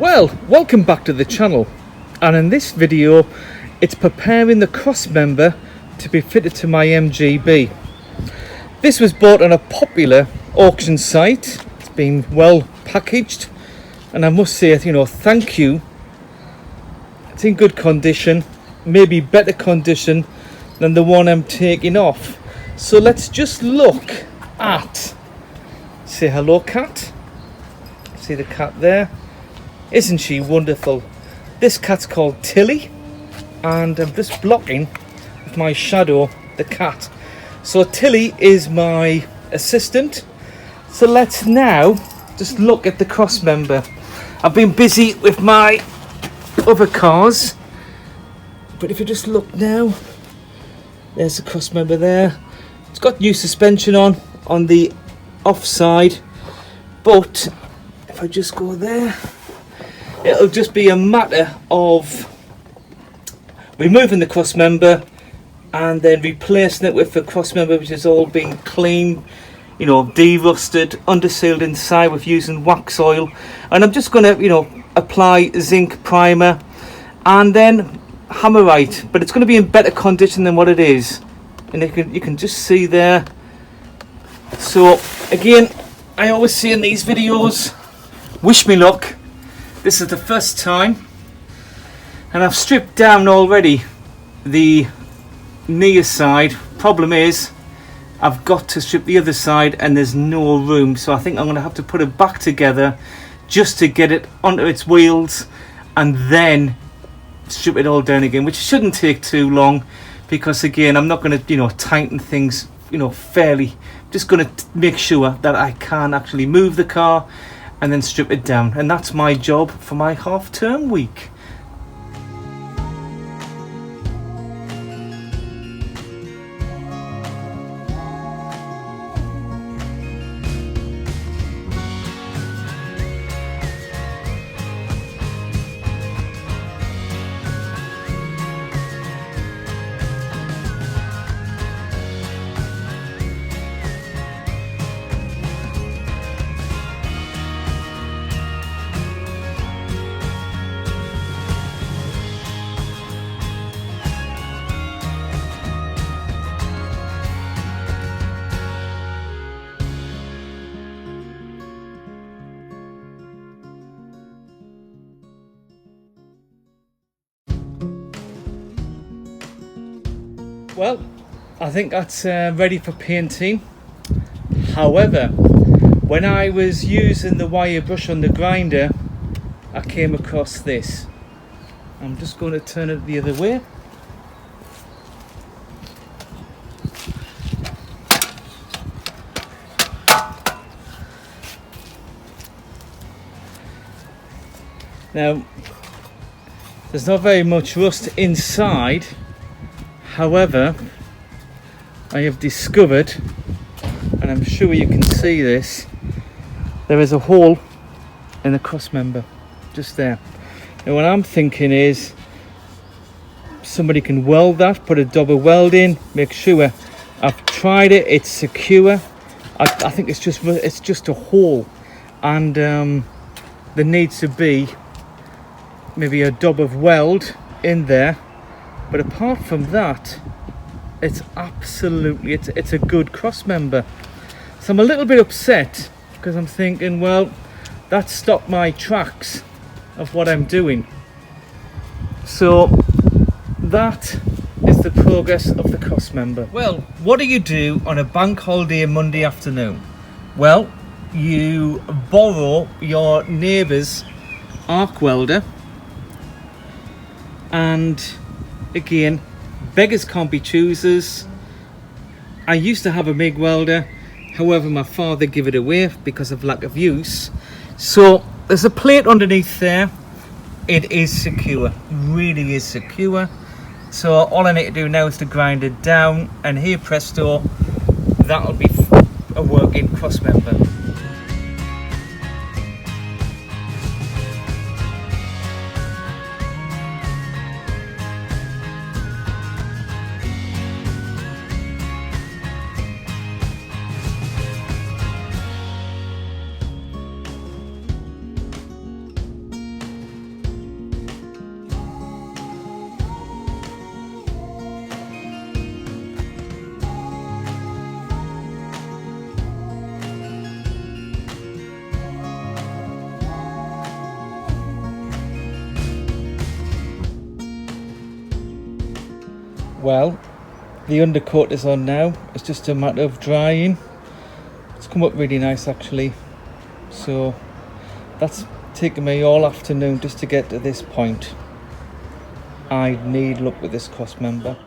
Well, welcome back to the channel, and in this video it's preparing the Crossmember to be fitted to my MGB. This was bought on a popular auction site. It's been well packaged, and I must say, thank you. It's in good condition, maybe better condition than the one I'm taking off. So let's just look at, say hello cat, see the cat there. Isn't she wonderful? This cat's called Tilly, and I'm just blocking with my shadow the cat. So Tilly is my assistant. So let's now just look at the Crossmember. I've been busy with my other cars, but if you just look now, there's the Crossmember there. It's got new suspension on the offside, but if I just go there, it'll just be a matter of removing the Crossmember and then replacing it with the Crossmember, which has all been cleaned, de-rusted, undersealed inside with using wax oil. And I'm just going to, apply zinc primer and then Hammerite, but it's going to be in better condition than what it is. And you can just see there. So again, I always say in these videos, wish me luck. This is the first time, and I've stripped down already the near side. Problem is, I've got to strip the other side and there's no room, so I think I'm going to have to put it back together just to get it onto its wheels and then strip it all down again, which shouldn't take too long, because again, I'm not going to tighten things fairly. I'm just going to make sure that I can actually move the car and then strip it down, and that's my job for my half-term week. Well, I think that's ready for painting. However, when I was using the wire brush on the grinder, I came across this. I'm just going to turn it the other way. Now, there's not very much rust inside. However, I have discovered, and I'm sure you can see this, there is a hole in the Crossmember, just there. Now what I'm thinking is, somebody can weld that, put a double weld in, make sure. I've tried it, it's secure. I think it's just a hole, and there needs to be maybe a dub of weld in there. But apart from that, it's absolutely, it's a good Crossmember. So I'm a little bit upset, because I'm thinking, well, that stopped my tracks of what I'm doing. So that is the progress of the Crossmember. Well, what do you do on a bank holiday Monday afternoon? Well, you borrow your neighbour's arc welder, and again, beggars can't be choosers. I used to have a MIG welder, however my father gave it away because of lack of use. So there's a plate underneath there. It is secure, really is secure. So all I need to do now is to grind it down, and here presto, that'll be a working Crossmember. Well, the undercoat is on now. It's just a matter of drying. It's come up really nice actually. So that's taken me all afternoon just to get to this point. I need luck with this Crossmember.